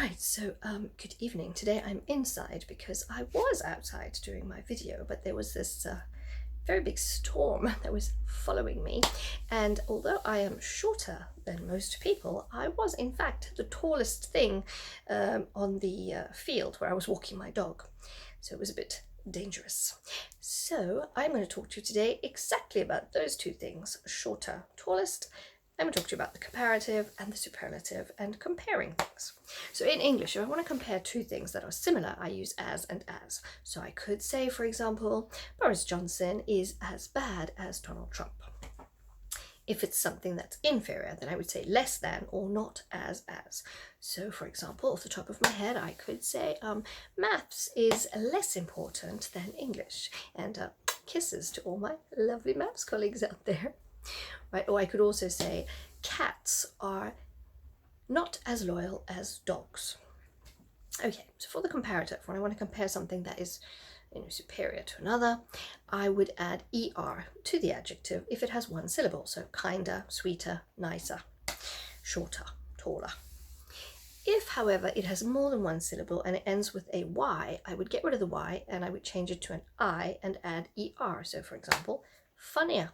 Right, so good evening. Today I'm inside because I was outside doing my video, but there was this very big storm that was following me, and although I am shorter than most people, I was in fact the tallest thing on the field where I was walking my dog, so it was a bit dangerous. So I'm going to talk to you today exactly about those two things: shorter, tallest. I'm going to talk to you about the comparative and the superlative and comparing things. So in English, if I want to compare two things that are similar, I use as and as. So I could say, for example, Boris Johnson is as bad as Donald Trump. If it's something that's inferior, then I would say less than or not as. So for example, off the top of my head, I could say maths is less important than English. And kisses to all my lovely maths colleagues out there. Right? Or I could also say cats are not as loyal as dogs. Okay, so for the comparative, when I want to compare something that is superior to another, I would add er to the adjective if it has one syllable. So kinder, sweeter, nicer, shorter, taller. If, however, it has more than one syllable and it ends with a y, I would get rid of the y and I would change it to an I and add er. So for example, funnier.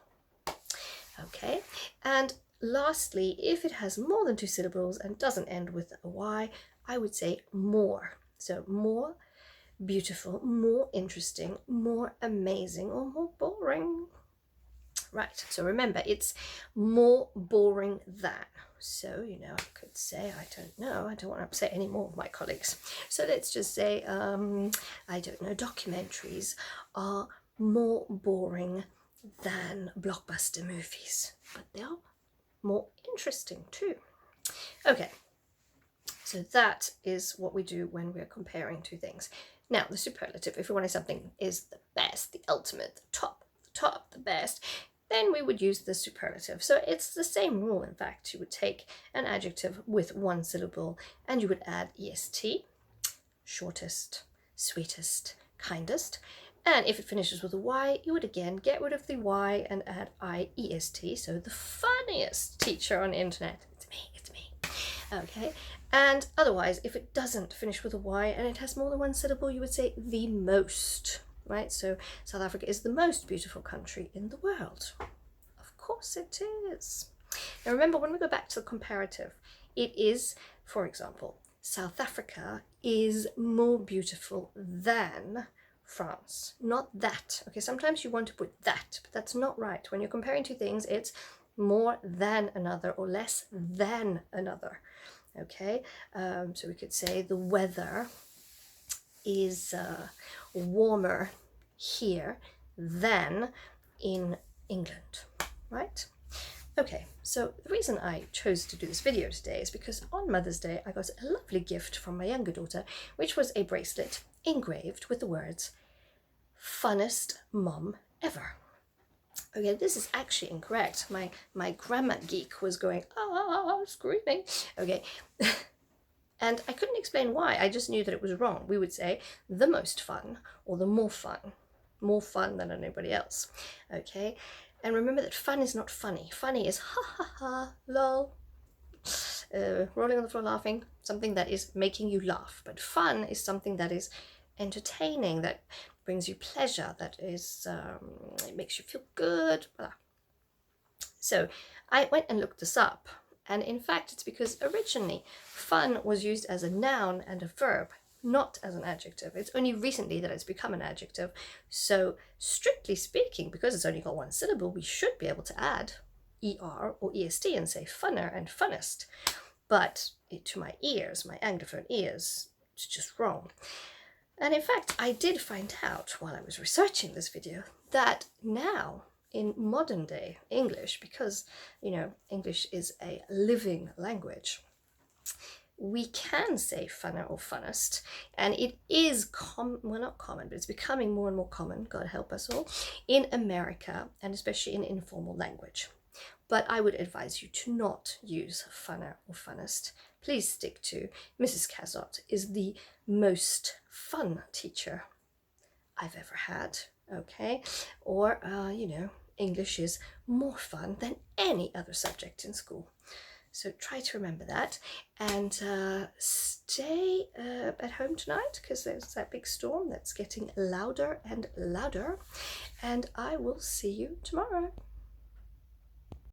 Okay, and lastly, if it has more than two syllables and doesn't end with a y, I would say more. So more beautiful, more interesting, more amazing, or more boring. Right, so remember, it's more boring than. So, I could say, I don't know, I don't want to upset any more of my colleagues. So let's just say, I don't know, documentaries are more boring than blockbuster movies, but they are more interesting too. Okay, so that is what we do when we're comparing two things. Now, the superlative, if we wanted something is the best, the ultimate, the top, the best, then we would use the superlative. So it's the same rule, in fact. You would take an adjective with one syllable and you would add est, shortest, sweetest, kindest. And if it finishes with a y, you would again get rid of the y and add iest, so the funniest teacher on the internet. It's me. Okay, and otherwise, if it doesn't finish with a y and it has more than one syllable, you would say the most, right? So South Africa is the most beautiful country in the world. Of course it is. Now remember, when we go back to the comparative, it is, for example, South Africa is more beautiful than France, not that. Okay, sometimes you want to put that, but that's not right. When you're comparing two things, it's more than another or less than another. Okay, so we could say the weather is warmer here than in England, right? Okay, so the reason I chose to do this video today is because on Mother's Day I got a lovely gift from my younger daughter, which was a bracelet engraved with the words, "Funnest mom ever." Okay, this is actually incorrect. My grammar geek was going, screaming. Okay, and I couldn't explain why. I just knew that it was wrong. We would say the most fun or the more fun than anybody else. Okay, and remember that fun is not funny. Funny is ha ha ha, lol, rolling on the floor laughing, something that is making you laugh. But fun is something that is entertaining, that brings you pleasure, that is, it makes you feel good. Blah. So I went and looked this up, and in fact it's because originally fun was used as a noun and a verb, not as an adjective. It's only recently that it's become an adjective. So strictly speaking, because it's only got one syllable, we should be able to add er or est and say funner and funnest. But to my ears, my Anglophone ears, it's just wrong. And in fact, I did find out while I was researching this video that now in modern day English, because, English is a living language, we can say funner or funnest, and it is not common, but it's becoming more and more common, God help us all, in America, and especially in informal language. But I would advise you to not use funner or funnest. Please stick to Mrs. Cazot is the most fun teacher I've ever had, okay? Or, English is more fun than any other subject in school. So try to remember that, and stay at home tonight because there's that big storm that's getting louder and louder, and I will see you tomorrow.